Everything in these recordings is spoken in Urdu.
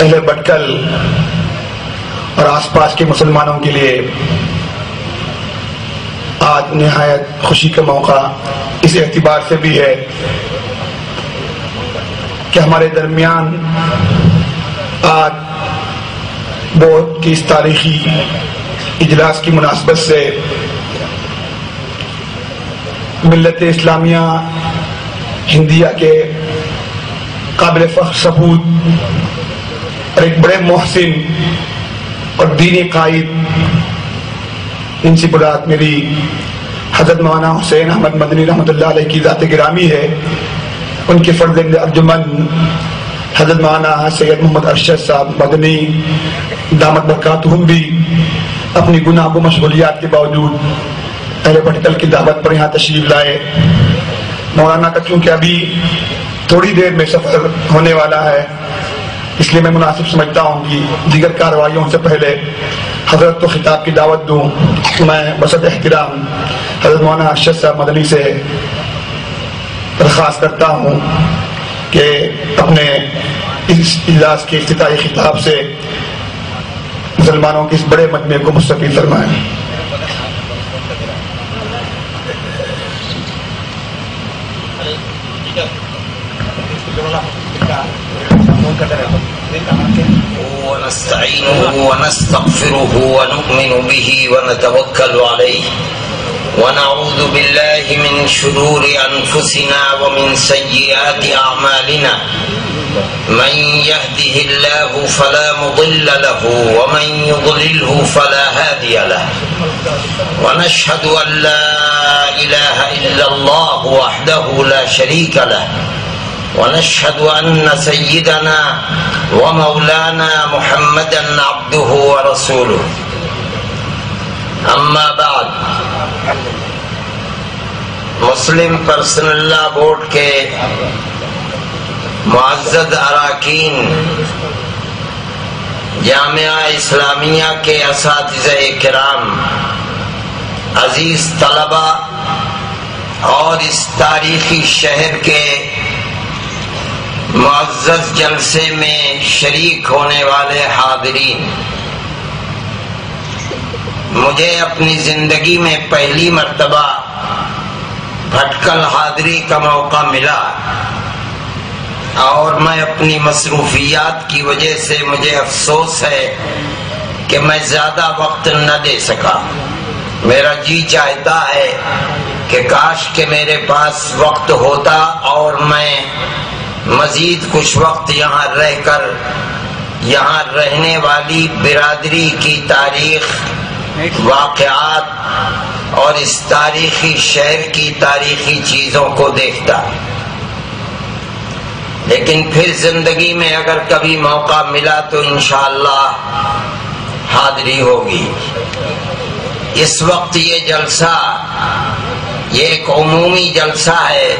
اہل بٹکل اور آس پاس کے مسلمانوں کے لیے آج نہایت خوشی کا موقع اس اعتبار سے بھی ہے کہ ہمارے درمیان آج بورڈ کی اس تاریخی اجلاس کی مناسبت سے ملت اسلامیہ ہندیہ کے قابل فخر سپوت اور ایک بڑے محسن اور دینی قائد، ان سے برات میری حضرت مولانا حسین احمد مدنی رحمۃ اللہ علیہ کی ذات گرامی ہے، ان کے فرزند ارجمند حضرت مولانا سید محمد ارشد صاحب مدنی دامت برکاتہم بھی اپنی گناہ و مشغولیات کے باوجود اہل بٹکل کی دعوت پر یہاں تشریف لائے۔ مولانا کا چونکہ ابھی تھوڑی دیر میں سفر ہونے والا ہے، اس لیے میں مناسب سمجھتا ہوں کہ دیگر کارروائیوں سے پہلے حضرت کو خطاب کی دعوت دوں۔ میں بسط احترام حضرت مولانا ارشد صاحب مدنی سے درخواست کرتا ہوں کہ اپنے اس اجلاس کے افتتاحی خطاب سے مسلمانوں کے اس بڑے مجمع کو مستفید فرمائیں۔ ونستعينه ونستغفره ونؤمن به ونتوكل عليه ونعوذ بالله من شرور أنفسنا ومن سيئات أعمالنا، من يهده الله فلا مضل له ومن يضلله فلا هادي له، ونشهد أن لا إله إلا الله وحده لا شريك له، ونشهد أن سيدنا ومولانا محمدا عبده ورسوله، أما بعد۔ مسلم پرسنل لا بورڈ کے معزز اراکین، جامعہ اسلامیہ کے اساتذہ کرام، عزیز طلبہ اور اس تاریخی شہر کے معزز جلسے میں شریک ہونے والے حاضرین، مجھے اپنی زندگی میں پہلی مرتبہ بھٹکل حاضری کا موقع ملا اور میں اپنی مصروفیات کی وجہ سے مجھے افسوس ہے کہ میں زیادہ وقت نہ دے سکا۔ میرا جی چاہتا ہے کہ کاش کہ میرے پاس وقت ہوتا اور میں مزید کچھ وقت یہاں رہ کر یہاں رہنے والی برادری کی تاریخ، واقعات اور اس تاریخی شہر کی تاریخی چیزوں کو دیکھتا، لیکن پھر زندگی میں اگر کبھی موقع ملا تو انشاءاللہ حاضری ہوگی۔ اس وقت یہ جلسہ، یہ ایک عمومی جلسہ ہے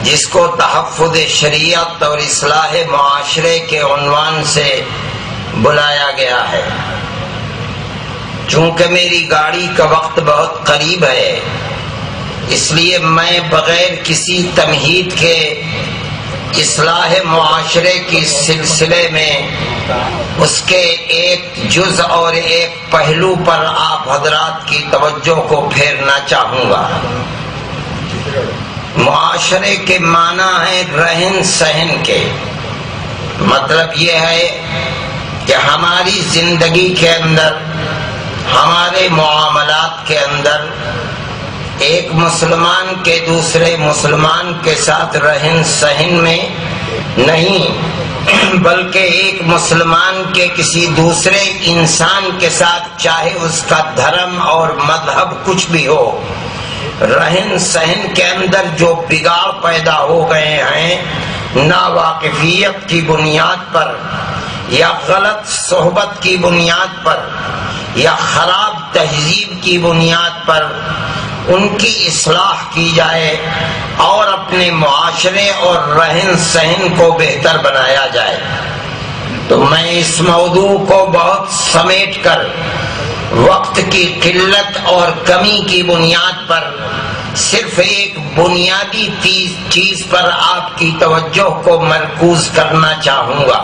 جس کو تحفظ شریعت اور اصلاح معاشرے کے عنوان سے بلایا گیا ہے۔ چونکہ میری گاڑی کا وقت بہت قریب ہے، اس لیے میں بغیر کسی تمہید کے اصلاح معاشرے کی سلسلے میں اس کے ایک جز اور ایک پہلو پر آپ حضرات کی توجہ کو پھیرنا چاہوں گا۔ معاشرے کے معنی ہے رہن سہن کے، مطلب یہ ہے کہ ہماری زندگی کے اندر، ہمارے معاملات کے اندر ایک مسلمان کے دوسرے مسلمان کے ساتھ رہن سہن میں نہیں، بلکہ ایک مسلمان کے کسی دوسرے انسان کے ساتھ، چاہے اس کا دھرم اور مذہب کچھ بھی ہو، رہن سہن کے اندر جو بگاڑ پیدا ہو گئے ہیں، ناواقفیت کی بنیاد پر یا غلط صحبت کی بنیاد پر یا خراب تہذیب کی بنیاد پر، ان کی اصلاح کی جائے اور اپنے معاشرے اور رہن سہن کو بہتر بنایا جائے۔ تو میں اس موضوع کو بہت سمیٹ کر وقت کی قلت اور کمی کی بنیاد پر صرف ایک بنیادی چیز پر آپ کی توجہ کو مرکوز کرنا چاہوں گا۔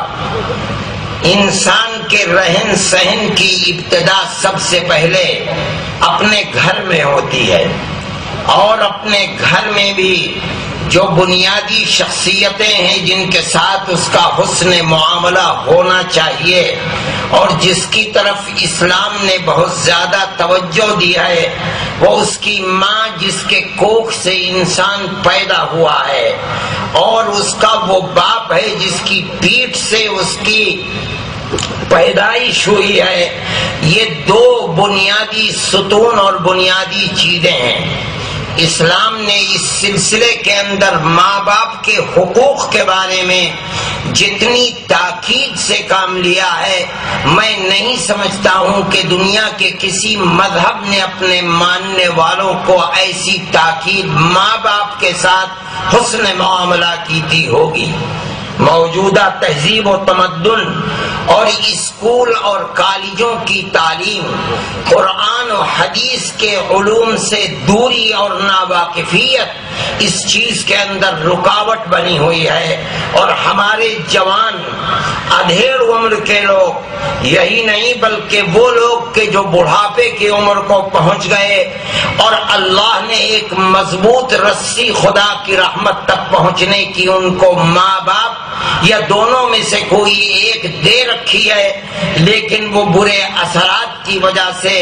انسان کے رہن سہن کی ابتدا سب سے پہلے اپنے گھر میں ہوتی ہے، اور اپنے گھر میں بھی جو بنیادی شخصیتیں ہیں جن کے ساتھ اس کا حسن معاملہ ہونا چاہیے اور جس کی طرف اسلام نے بہت زیادہ توجہ دی ہے، وہ اس کی ماں جس کے کوکھ سے انسان پیدا ہوا ہے، اور اس کا وہ باپ ہے جس کی پیٹھ سے اس کی پیدائش ہوئی ہے۔ یہ دو بنیادی ستون اور بنیادی چیزیں ہیں۔ اسلام نے اس سلسلے کے اندر ماں باپ کے حقوق کے بارے میں جتنی تاکید سے کام لیا ہے، میں نہیں سمجھتا ہوں کہ دنیا کے کسی مذہب نے اپنے ماننے والوں کو ایسی تاکید ماں باپ کے ساتھ حسن معاملہ کی دی ہوگی۔ موجودہ تہذیب و تمدن اور اسکول اور کالجوں کی تعلیم قرآن و حدیث کے علوم سے دوری اور ناواقفیت اس چیز کے اندر رکاوٹ بنی ہوئی ہے، اور ہمارے جوان ادھیڑ عمر کے لوگ، یہی نہیں بلکہ وہ لوگ کہ جو بڑھاپے کی عمر کو پہنچ گئے اور اللہ نے ایک مضبوط رسی خدا کی رحمت تک پہنچنے کی ان کو ماں باپ یا دونوں میں سے کوئی ایک دے رکھی ہے، لیکن وہ برے اثرات کی وجہ سے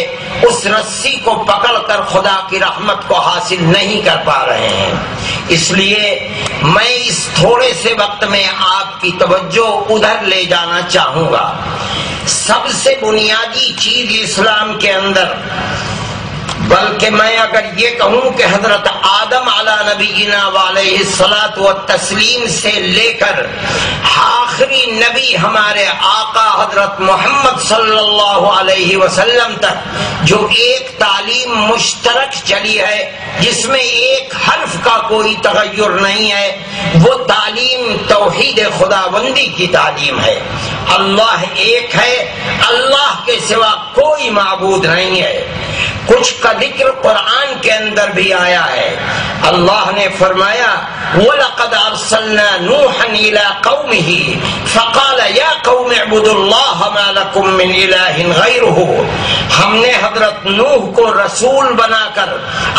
اس رسی کو پکڑ کر خدا کی رحمت کو حاصل نہیں کر پا رہے ہیں۔ اس لیے میں اس تھوڑے سے وقت میں آپ کی توجہ ادھر لے جانا چاہوں گا۔ سب سے بنیادی چیز اسلام کے اندر، بلکہ میں اگر یہ کہوں کہ حضرت آدم علی نبینا علیہ الصلاۃ والتسلیم سے لے کر آخری نبی ہمارے آقا حضرت محمد صلی اللہ علیہ وسلم تک جو ایک تعلیم مشترک چلی ہے جس میں ایک حرف کا کوئی تغیر نہیں ہے، وہ تعلیم توحید خداوندی کی تعلیم ہے۔ اللہ ایک ہے، اللہ کے سوا کوئی معبود نہیں ہے۔ کچھ کا ذکر قرآن کے اندر بھی آیا ہے۔ اللہ نے فرمایا وَلَقَدْ أَرْسَلْنَا نُوحًا إِلَىٰ قَوْمِهِ فَقَالَ يَا قَوْمِ اعْبُدُوا اللَّهَ مَا لَكُم مِّنْ إِلَٰهٍ غَيْرُهُ۔ ہم نے حضرت نوح کو رسول بنا کر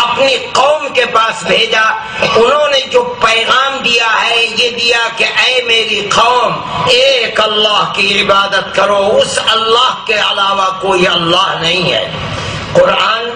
اپنی قوم کے پاس بھیجا، انہوں نے جو پیغام دیا ہے یہ دیا کہ اے میری قوم، ایک اللہ کی عبادت کرو، اس اللہ کے علاوہ کوئی اللہ نہیں ہے۔ قرآن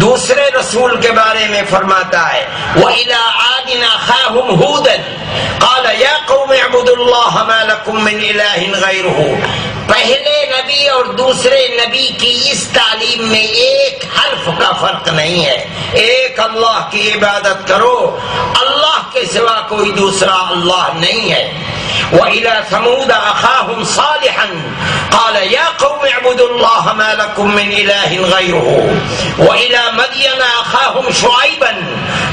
دوسرے رسول کے بارے میں فرماتا ہے وَإِلَىٰ عَادٍ أَخَاهُمْ هُودًا قَالَ يَا قَوْمِ اعْبُدُوا اللَّهَ مَا لَكُم مِّنْ إِلَٰهٍ غَيْرُهُ۔ پہلے نبی اور دوسرے نبی کی اس تعلیم میں ایک حرف کا فرق نہیں ہے۔ ایک اللہ کی عبادت کرو، اللہ کے سوا کوئی دوسرا اللہ نہیں ہے۔ وَإِلَىٰ ثَمُودَ أَخَاهُمْ صَالِحًا قَالَ يَا قَوْمِ اعْبُدُوا اللَّهَ مَا لَكُم مِّنْ إِلَٰهٍ غَيْرُهُ۔ وَإِلَىٰ مَدْيَنَ أَخَاهُمْ شُعَيْبًا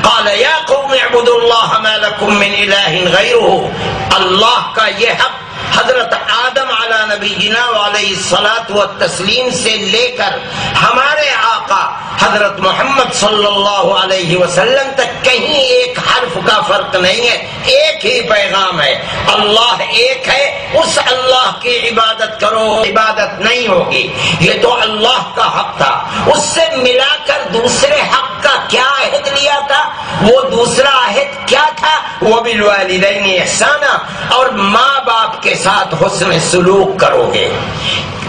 قَالَ يَا قَوْمِ اعْبُدُوا اللَّهَ مَا لَكُم مِّنْ إِلَٰهٍ غَيْرُهُ۔ اللہ کا یہ حق حضرت آدم علی نبینا علیہ الصلاۃ والتسلیم سے لے کر ہمارے آقا حضرت محمد صلی اللہ علیہ وسلم تک کہیں ایک حرف کا فرق نہیں ہے، ایک ہی پیغام ہے۔ اللہ ایک ہے، اس اللہ کی عبادت کرو، عبادت نہیں ہوگی۔ یہ تو اللہ کا حق تھا، اس سے ملا کر دوسرے حق کا کیا عہد لیا تھا؟ وہ دوسرا عہد کیا تھا؟ وَبِالْوَالِدَيْنِ إِحْسَانًا، اور ماں باپ کے ساتھ حسن سلوک کرو گے۔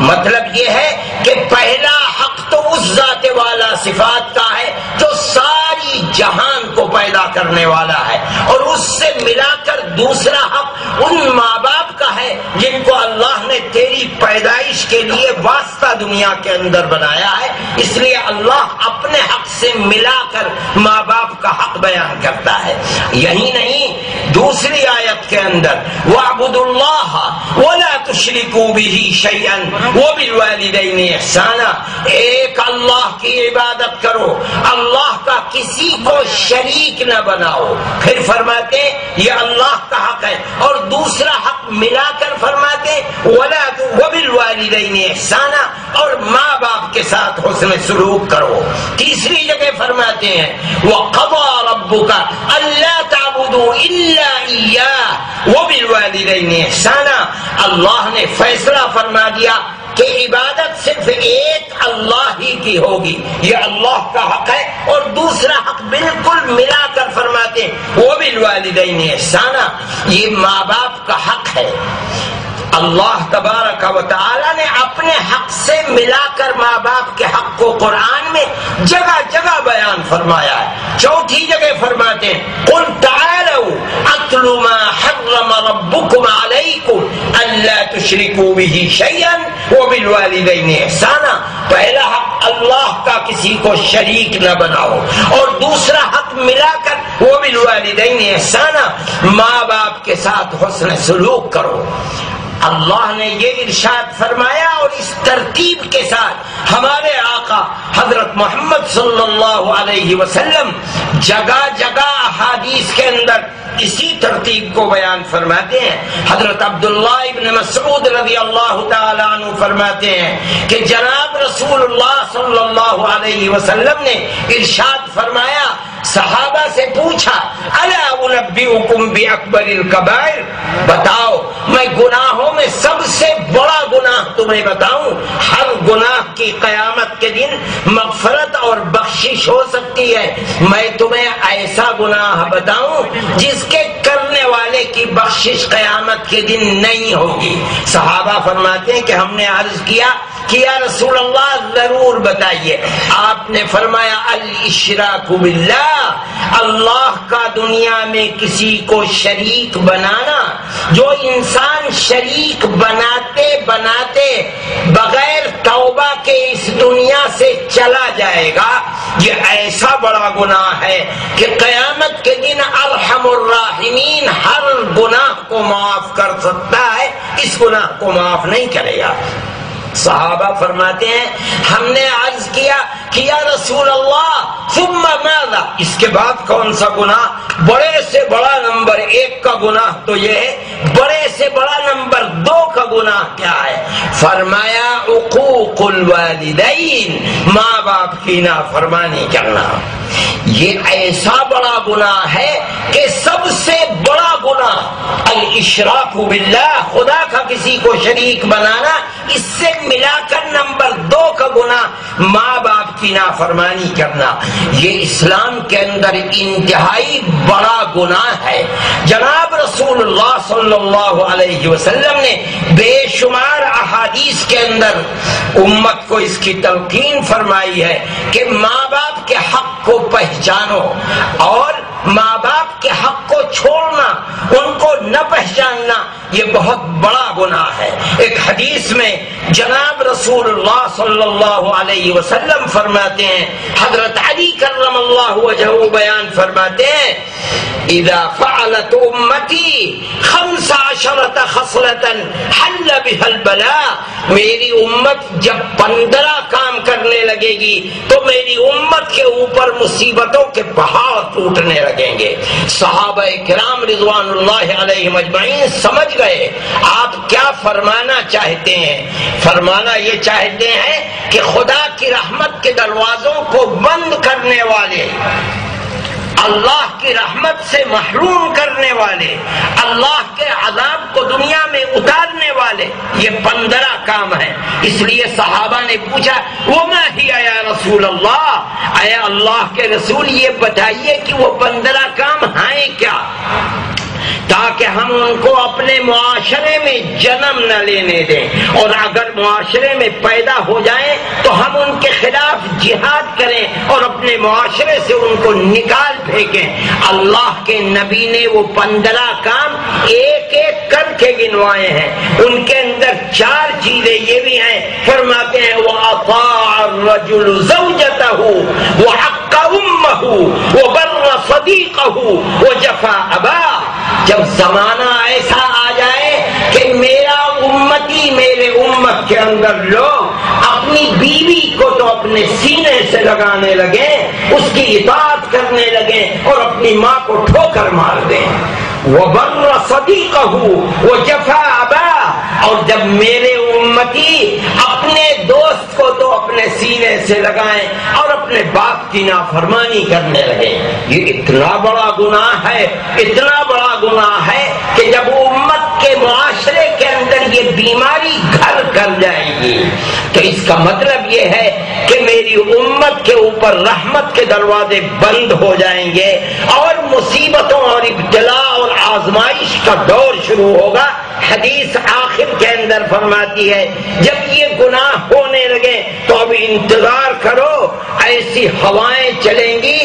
مطلب یہ ہے کہ پہلا حق تو اس ذات والا صفات کا ہے جو ساری جہان کو پیدا کرنے والا ہے، اور اس سے ملا کر دوسرا حق ان ماں باپ کا ہے جن کو اللہ نے تیری پیدائش کے لیے واسطہ دنیا کے اندر بنایا ہے۔ اس لیے اللہ اپنے حق سے ملا کر ماں باپ کا حق بیان کرتا ہے۔ یہی نہیں، دوسری آیت کے اندر وَاعْبُدُوا اللَّهَ وَلَا تُشْرِكُوا بِهِ شَيْئًا وَبِالْوَالِدَيْنِ إِحْسَانًا، ایک اللہ کی عبادت کرو، اللہ کا کسی کو شریک نہ بناؤ۔ پھر فرماتے یہ اللہ کا حق ہے، اور دوسرا حق ملا کر فرماتے وَبِالْوَالِدَيْنِ إِحْسَانًا، اور ماں باپ کے ساتھ حسن سلوک کرو۔ تیسری جگہ فرماتے ہیں وَقَضَى رَبُّكَ أَلَّا تَعْبُدُوا إِلَّا إِيَّاهُ وَبِالْوَالِدَيْنِ إِحْسَانًا، اللہ نے فیصلہ فرما دیا کہ عبادت صرف ایک اللہ ہی کی ہوگی، یہ اللہ کا حق ہے، اور دوسرا حق بالکل ملا کر فرماتے ہیں وَبِالْوَالِدَيْنِ إِحْسَانًا، یہ ماں باپ کا حق ہے۔ اللہ تبارک و تعالی نے اپنے حق سے ملا کر ماں باپ کے حق کو قرآن میں جگہ جگہ بیان فرمایا ہے۔ چوتھی جگہ فرماتے ہیں قُلْ تَعَالَوْا أَتْلُ مَا حَرَّمَ رَبُّكُمْ عَلَيْكُمْ أَلَّا تُشْرِكُوا بِهِ شَيْئًا وَبِالْوَالِدَيْنِ إِحْسَانًا، پہلا حق اللہ کا کسی کو شریک نہ بناؤ، اور دوسرا حق ملا کر وَبِالْوَالِدَيْنِ إِحْسَانًا، ماں باپ کے ساتھ حسن سلوک کرو۔ اللہ نے یہ ارشاد فرمایا، اور اس ترتیب کے ساتھ ہمارے آقا حضرت محمد صلی اللہ علیہ وسلم جگہ جگہ احادیث کے اندر اسی ترتیب کو بیان فرماتے ہیں۔ حضرت عبداللہ ابن مسعود رضی اللہ تعالیٰ عنہ فرماتے ہیں کہ جناب رسول اللہ صلی اللہ علیہ وسلم نے ارشاد فرمایا، صحابہ سے پوچھا الا انبئکم باکبر الکبائر، بتاؤ میں گناہوں میں سب سے بڑا گناہ تمہیں بتاؤں؟ ہر گناہ کی قیامت کے دن مغفرت اور بخشش ہو سکتی ہے، میں تمہیں ایسا گناہ بتاؤں جس کے کرنے والے کی بخشش قیامت کے دن نہیں ہوگی؟ صحابہ فرماتے ہیں کہ ہم نے عرض کیا کہ یا رسول اللہ ضرور بتائیے۔ آپ نے فرمایا الاشراک باللہ، اللہ کا دنیا میں کسی کو شریک بنانا۔ جو انسان شریک بناتے بناتے بغیر توبہ کے اس دنیا سے چلا جائے گا، یہ ایسا بڑا گناہ ہے کہ قیامت کے دن ارحم الراحمین ہر گناہ کو معاف کر سکتا ہے، اس گناہ کو معاف نہیں کرے گا۔ صحابہ فرماتے ہیں ہم نے عرض کیا کہ یا رسول اللہ ثم ماذا، اس کے بعد کون سا گناہ؟ بڑے سے بڑا نمبر 1 کا گناہ تو یہ ہے، بڑے سے بڑا نمبر 2 کا گناہ کیا ہے؟ فرمایا عقوق الوالدین، ماں باپ کی نافرمانی کرنا۔ یہ ایسا بڑا گناہ ہے کہ سب سے بڑا گناہ الاشراک باللہ، خدا کا کسی کو شریک بنانا، اس سے ملا کر نمبر 2 کا گناہ ماں باپ کی نافرمانی کرنا۔ یہ اسلام کے اندر انتہائی بڑا گناہ ہے۔ جناب رسول اللہ صلی اللہ علیہ وسلم نے بے شمار احادیث کے اندر امت کو اس کی تلقین فرمائی ہے کہ ماں باپ کے حق کو پہچانو، اور ماں باپ کے حق کو چھوڑنا، ان کو نہ پہچاننا، یہ بہت بڑا گناہ ہے۔ ایک حدیث میں جناب رسول اللہ صلی اللہ علیہ وسلم فرماتے ہیں، حضرت علی کرم اللہ وجہہ بیان فرماتے ہیں اذا فعلت امتی 15 خصلة حل بها البلاء، میری امت جب 15 کام کرنے لگے گی تو میری امت کے اوپر مصیبتوں کے پہاڑ ٹوٹنے لگیں گے۔ صحابہ کرام رضوان اللہ علیہم اجمعین سمجھ گئے آپ کیا فرمانا چاہتے ہیں۔ فرمانا یہ چاہتے ہیں کہ خدا کی رحمت کے دروازوں کو بند کرنے والے، اللہ کی رحمت سے محروم کرنے والے، اللہ کے عذاب کو دنیا میں اتارنے والے، یہ 15 کام ہیں۔ اس لیے صحابہ نے پوچھا وما ہی یا رسول اللہ، اے اللہ کے رسول یہ بتائیے کہ وہ 15 کام ہیں کیا، تاکہ ہم ان کو اپنے معاشرے میں جنم نہ لینے دیں، اور اگر معاشرے میں پیدا ہو جائیں تو ہم ان کے خلاف جہاد کریں اور اپنے معاشرے سے ان کو نکال پھینکیں۔ اللہ کے نبی نے وہ 15 کام ایک ایک کر کے گنوائے ہیں۔ ان کے اندر 4 چیزیں یہ بھی ہیں، فرماتے ہیں وَأَطَاعَ الرَّجُلُ زَوْجَتَهُ وَحَقَّ أُمَّهُ وَبَرَّ صَدِيقَهُ وَجَفَا أَبَاهُ۔ جب زمانہ ایسا آ جائے کہ میرا امتی، میرے امت کے اندر لوگ اپنی بیوی کو تو اپنے سینے سے لگانے لگے، اس کی اطاعت کرنے لگے اور اپنی ماں کو ٹھوکر مار دیں، وَبَرَّ صَدِيقَهُ وَجَفَا أَبَاهُ، اور جب میرے امتی اپنے دوست دوست کو تو اپنے سینے سے لگائیں اور اپنے باپ کی نافرمانی کرنے لگے۔ یہ اتنا بڑا گناہ ہے، اتنا بڑا گناہ ہے کہ جب امت کے معاشرے کے اندر یہ بیماری گھر کر جائے گی تو اس کا مطلب یہ ہے کہ میری امت کے اوپر رحمت کے دروازے بند ہو جائیں گے اور مصیبتوں اور ابتلا اور آزمائش کا دور شروع ہوگا۔ حدیث آخر کے اندر فرماتی ہے جب یہ گناہ ہونے لگے تو اب انتظار کرو، ایسی ہوائیں چلیں گی،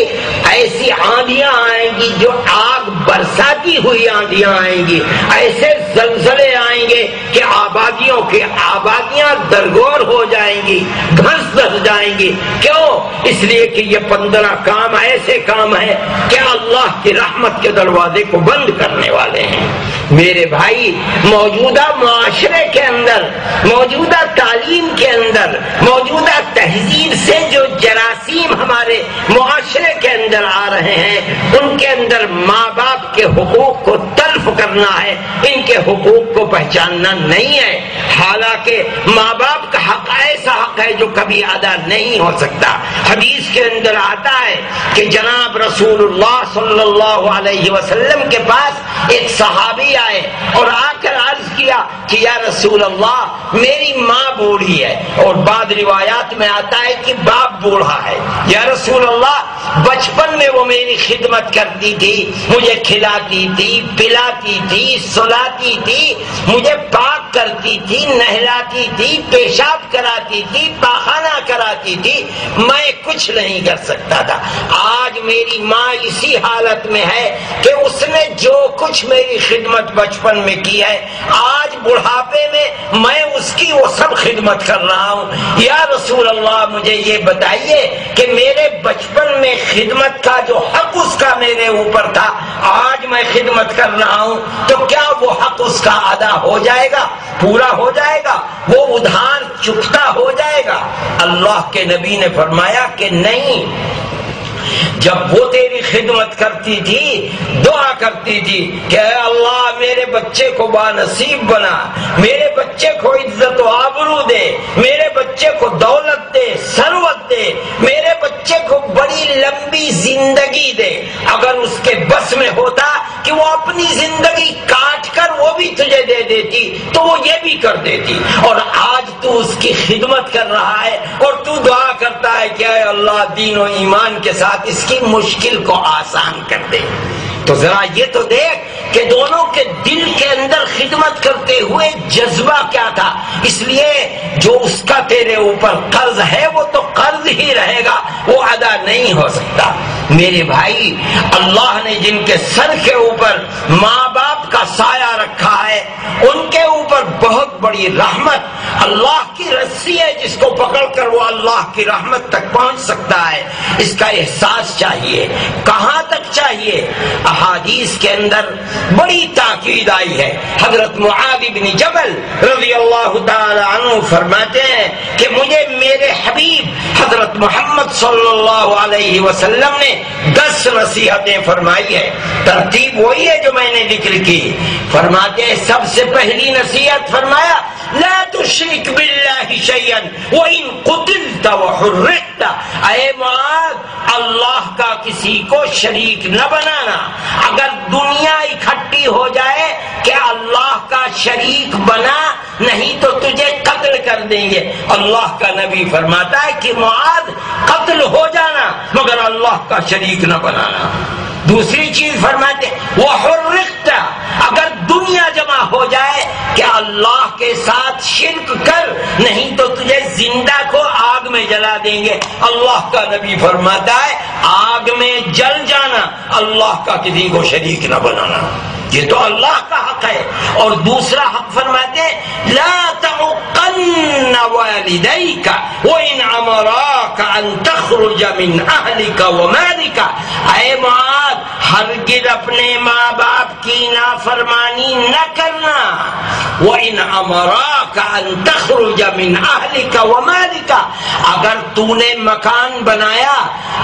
ایسی آندھیاں آئیں گی جو آگ برساتی ہوئی آندھیاں آئیں گی، ایسے زلزلے آئیں گے کہ آبادیوں کی آبادیاں درگور ہو جائیں گی، دھنس دھس جائیں گی۔ کیوں؟ اس لیے کہ یہ 15 کام ایسے کام ہیں کہ اللہ کی رحمت کے دروازے کو بند کرنے والے ہیں۔ میرے بھائی، موجودہ معاشرے کے اندر، موجودہ تعلیم کے اندر، موجودہ تہذیب سے جو جراثیم ہمارے معاشرے کے اندر آ رہے ہیں ان کے اندر ماں باپ کے حقوق کو تلف کرنا ہے، ان کے حقوق کو پہچاننا نہیں ہے۔ حالانکہ ماں باپ کا حق ایسا حق ہے جو کبھی ادا نہیں ہو سکتا۔ حدیث کے اندر آتا ہے کہ جناب رسول اللہ صلی اللہ علیہ وسلم کے پاس ایک صحابی آئے اور آ کر عرض کیا کہ یا رسول اللہ میری ماں بوڑھی ہے، اور بعض روایات میں آتا ہے کہ باپ بوڑھا ہے۔ یا رسول اللہ بچپن میں وہ میری خدمت کرتی تھی، مجھے کھلاتی تھی، پلاتی تھی، سلاتی تھی، مجھے پاک کرتی تھی، نہلاتی تھی، پیشاب کراتی تھی، پاخانہ کراتی تھی، میں کچھ نہیں کر سکتا تھا۔ آج میری ماں اسی حالت میں ہے کہ اس نے جو کچھ میری خدمت بچپن میں کی ہے آج بڑھاپے میں اس کی وہ سب خدمت کر رہا ہوں۔ یا رسول اللہ مجھے یہ بتائیے کہ میرے بچپن میں خدمت کا جو حق اس کا میرے اوپر تھا آج میں خدمت کر رہا ہوں تو کیا وہ حق اس کا ادا ہو جائے گا، پورا ہو جائے گا، وہ ادھار چکتا ہو جائے گا؟ اللہ کے نبی نے فرمایا کہ نہیں، جب وہ تیری خدمت کرتی تھی دعا کرتی تھی کہ اے اللہ میرے بچے کو بانصیب بنا، میرے بچے کو عزت و آبرو دے، میرے بچے کو دولت دے، ثروت دے، میرے بچے کو بڑی لمبی زندگی دے۔ اگر اس کے بس میں ہوتا کہ وہ اپنی زندگی کاٹ کر وہ بھی تجھے دے دیتی تو وہ یہ بھی کر دیتی، اور آج تو اس کی خدمت کر رہا ہے اور تو دعا کرتا ہے کہ اے اللہ دین و ایمان کے ساتھ اس کی مشکل کو آسان کر دے۔ تو ذرا یہ تو دیکھ کہ دونوں کے دل کے اندر خدمت کرتے ہوئے جذبہ کیا تھا۔ اس لیے جو اس کا تیرے اوپر قرض ہے وہ تو قرض ہی رہے گا، وہ ادا نہیں ہو سکتا۔ میرے بھائی، اللہ نے جن کے سر کے اوپر ماں باپ کا سایہ رکھا ہے ان کے اوپر بہت بڑی رحمت، اللہ کی رسی ہے جس کو پکڑ کر وہ اللہ کی رحمت تک پہنچ سکتا ہے۔ اس کا احساس چاہیے۔ کہاں تک چاہیے؟ احادیث کے اندر بڑی تاکید آئی ہے۔ حضرت معاذ بن جبل رضی اللہ تعالی عنہ فرماتے ہیں کہ مجھے میرے حبیب حضرت محمد صلی اللہ علیہ وسلم نے 10 نصیحتیں فرمائی ہے۔ ترتیب وہی ہے جو میں نے ذکر کی۔ فرماتے ہیں سب سے پہلی نصیحت فرمایا لا تشرک باللہ شیئا وان قتلت وحرقت۔ اے معاذ، اللہ کا کسی کو شریک نہ بنانا۔ اگر دنیا اکٹھی ہو جائے کہ اللہ کا شریک بنا نہیں تو تجھے قتل کر دیں گے۔ اللہ کا نبی فرماتا ہے کہ معاذ قتل ہو جانا مگر اللہ کا شریک نہ بنانا۔ دوسری چیز فرماتے وحرقت، اگر دنیا جمع ہو جائے کہ اللہ کے ساتھ شرک کر نہیں تو تجھے زندہ کو آگ میں جلا دیں گے۔ اللہ کا نبی فرماتا ہے آگ میں جل جانا، اللہ کا کسی کو شریک نہ بنانا۔ یہ تو اللہ کا حق ہے۔ اور دوسرا حق فرماتے ہیں لا تعقن والديك وان امراك ان تخرج من اهلك ومالك۔ اے معاذ، ہرگز اپنے ماں باپ کی نافرمانی نہ کرنا۔ وان امراك ان تخرج من اهلك ومالك، اگر تو نے مکان بنایا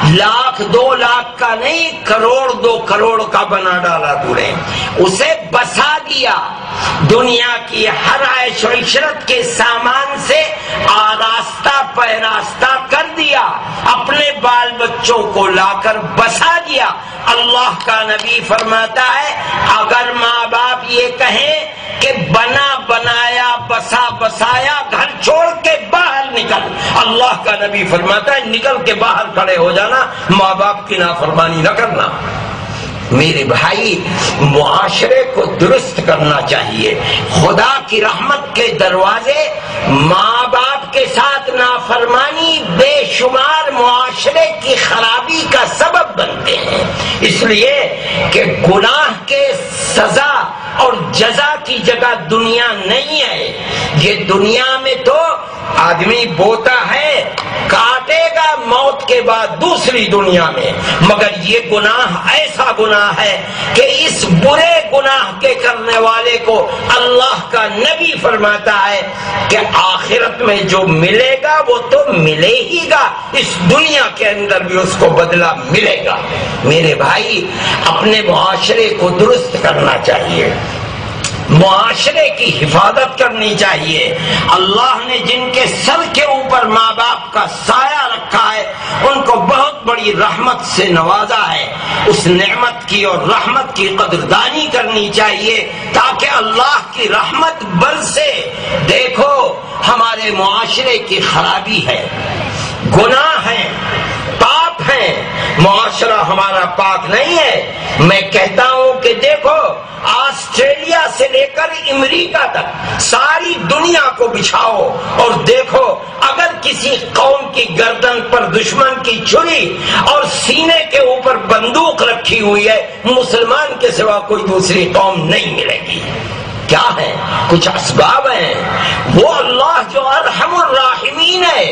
1,00,000 2 لاکھ کا نہیں، 1,00,00,000 2 کروڑ کا بنا ڈالا تو نے، اسے بسا دیا، دنیا کی ہر عیش و عشرت کے سامان سے آراستہ پیراستہ کر دیا، اپنے بال بچوں کو لا کر بسا دیا۔ اللہ کا نبی فرماتا ہے اگر ماں باپ یہ کہیں کہ بنا بنایا بسا بسایا گھر چھوڑ کے باہر نکل، اللہ کا نبی فرماتا ہے نکل کے باہر کھڑے ہو جانا، ماں باپ کی نافرمانی نہ کرنا۔ میرے بھائی، معاشرے کو درست کرنا چاہیے۔ خدا کی رحمت کے دروازے ماں باپ کے ساتھ نافرمانی بے شمار معاشرے کی خرابی کا سبب بنتے ہیں، اس لیے کہ گناہ کے سزا اور جزا کی جگہ دنیا نہیں ہے۔ یہ دنیا میں تو آدمی بوتا ہے، کاٹے گا موت کے بعد دوسری دنیا میں، مگر یہ گناہ ایسا گناہ ہے کہ اس برے گناہ کے کرنے والے کو اللہ کا نبی فرماتا ہے کہ آخرت میں جو ملے گا وہ تو ملے ہی گا، اس دنیا کے اندر بھی اس کو بدلہ ملے گا۔ میرے بھائی، اپنے معاشرے کو درست کرنا چاہیے، معاشرے کی حفاظت کرنی چاہیے۔ اللہ نے جن کے سر کے اوپر ماں باپ کا سایہ رکھا ہے ان کو بہت بڑی رحمت سے نوازا ہے، اس نعمت کی اور رحمت کی قدردانی کرنی چاہیے تاکہ اللہ کی رحمت برسے۔ دیکھو ہمارے معاشرے کی خرابی ہے، گناہ ہے، پاپ ہے، معاشرہ ہمارا پاک نہیں ہے۔ میں کہتا ہوں کہ دیکھو آسٹریلیا سے لے کر امریکہ تک ساری دنیا کو بچھاؤ اور دیکھو اگر کسی قوم کی گردن پر دشمن کی چھری اور سینے کے اوپر بندوق رکھی ہوئی ہے، مسلمان کے سوا کوئی دوسری قوم نہیں ملے گی۔ کیا ہے؟ کچھ اسباب ہیں، وہ اللہ جو ارحم الراحمین ہے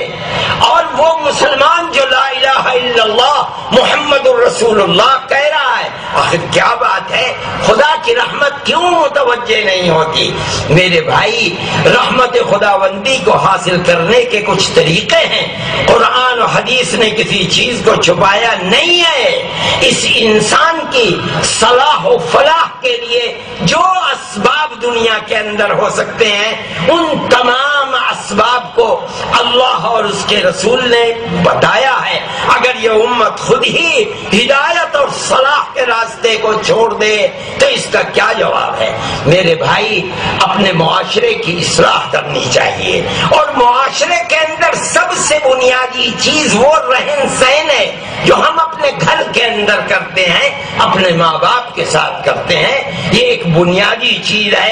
اور وہ مسلمان جو لا الہ الا اللہ محمد الرسول اللہ کہہ رہا ہے۔ آخر کیا بات ہے، خدا کی رحمت کیوں متوجہ نہیں ہوتی؟ میرے بھائی، رحمت خداوندی کو حاصل کرنے کے کچھ طریقے ہیں، قرآن و حدیث نے کسی چیز کو چھپایا نہیں ہے۔ اس انسان کی صلاح و فلاح کے لیے جو اسباب دنیا کے اندر ہو سکتے ہیں ان تمام اسباب کو اللہ اور اس کے رسول نے بتایا ہے۔ اگر یہ امت خود ہی ہدایت اور صلاح کے راستے کو چھوڑ دے تو اس کا کیا جواب ہے؟ میرے بھائی، اپنے معاشرے کی اصلاح کرنی چاہیے، اور معاشرے کے اندر سب سے بنیادی چیز وہ رہن سہن ہے جو ہم اپنے گھر کے اندر کرتے ہیں، اپنے ماں باپ کے ساتھ کرتے ہیں۔ یہ ایک بنیادی چیز ہے،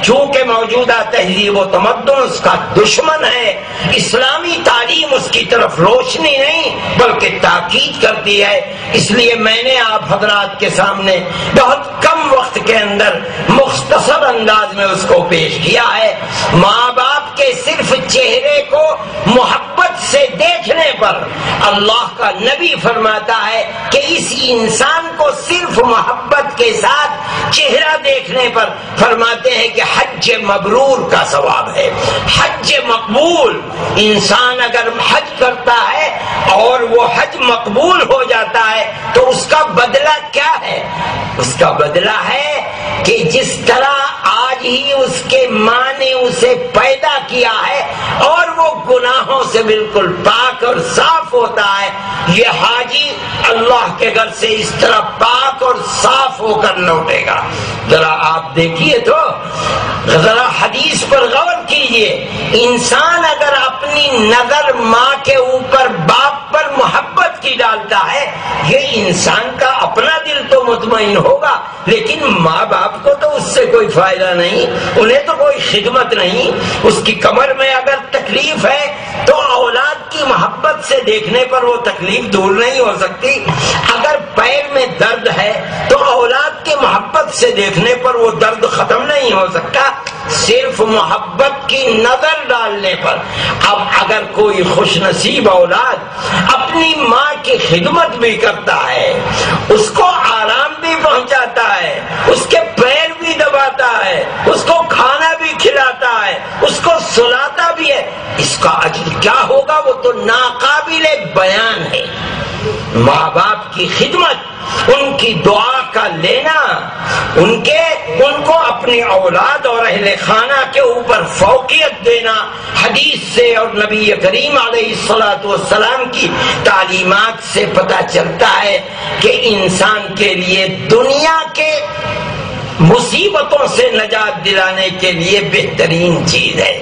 چونکہ موجودہ تہذیب و تمدن اس کا دشمن ہے، اسلامی تعلیم اس کی طرف روشنی نہیں بلکہ تاکید کرتی ہے۔ اس لیے میں نے آپ حضرات کے سامنے بہت کم وقت کے اندر مختصر انداز میں اس کو پیش کیا ہے۔ ماں باپ کے صرف چہرے کو محبت سے دیکھنے پر اللہ کا نبی فرماتا ہے کہ اس انسان کو صرف محبت کے ساتھ چہرہ دیکھنے پر فرماتے ہیں کہ حج مبرور کا ثواب ہے، حج مقبول۔ انسان اگر حج کرتا ہے اور وہ حج مقبول ہو جاتا ہے تو اس کا بدلہ کیا ہے؟ اس کا بدلہ ہے کہ جس طرح آج ہی اس کے ماں نے اسے پیدا کیا ہے اور وہ گناہوں سے بالکل پاک اور صاف ہوتا ہے، یہ حاجی اللہ کے گھر سے اس طرح پاک اور صاف ہو کر لوٹے گا۔ ذرا آپ دیکھیے تو، ذرا حدیث پر غور کیجئے، انسان اگر اپنی نظر ماں کے اوپر باپ پر محبت کی ڈالتا ہے، یہ انسان کا اپنا دل تو مطمئن ہوگا، لیکن ماں باپ کو تو اس سے کوئی فائدہ نہیں، انہیں تو کوئی خدمت نہیں۔ اس کی کمر میں اگر تکلیف ہے تو اولاد کی محبت سے دیکھنے پر وہ تکلیف دور نہیں ہو سکتی، اگر پیر میں درد ہے تو اولاد کی محبت سے دیکھنے پر وہ درد ختم نہیں ہو سکتا، صرف محبت کی نظر ڈالنے پر۔ اب اگر کوئی خوش نصیب اولاد اپنی ماں کی خدمت بھی کرتا ہے، اس کو آرام بھی پہنچاتا ہے، اس کے پیر بھی دباتا ہے، اس کو کھانا بھی کھلاتا ہے، اس کو سلاتا بھی ہے، اس کا اجر کیا ہوگا وہ تو ناقابل بیان ہے۔ ماں باپ کی خدمت، ان کی دعا کا لینا، ان کو اپنی اولاد اور اہل خانہ کے اوپر فوقیت دینا، حدیث سے اور نبی کریم علیہ الصلوۃ والسلام کی تعلیمات سے پتہ چلتا ہے کہ انسان کے لیے دنیا کے مصیبتوں سے نجات دلانے کے لیے بہترین چیز ہے۔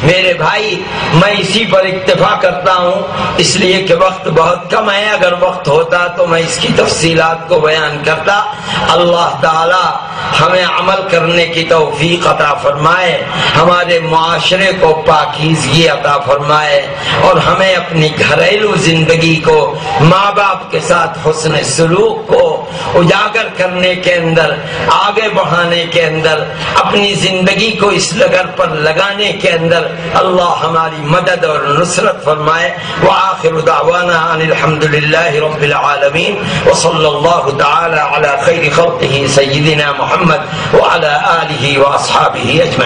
میرے بھائی، میں اسی پر اکتفا کرتا ہوں، اس لیے کہ وقت بہت کم ہے، اگر وقت ہوتا تو میں اس کی تفصیلات کو بیان کرتا۔ اللہ تعالی ہمیں عمل کرنے کی توفیق عطا فرمائے، ہمارے معاشرے کو پاکیزگی عطا فرمائے، اور ہمیں اپنی گھریلو زندگی کو، ماں باپ کے ساتھ حسن سلوک کو اجاگر کرنے کے اندر، آگے بڑھانے کے اندر، اپنی زندگی کو اس لگر پر لگانے کے اندر اللہ ہماری مدد اور نصرت فرمائے۔ وآخر دعوانا ان الحمد للہ رب العالمین، وصلی اللہ تعالی علی خیر خلقہ سیدنا محمد وعلی آلہ واصحابہ اجمعین۔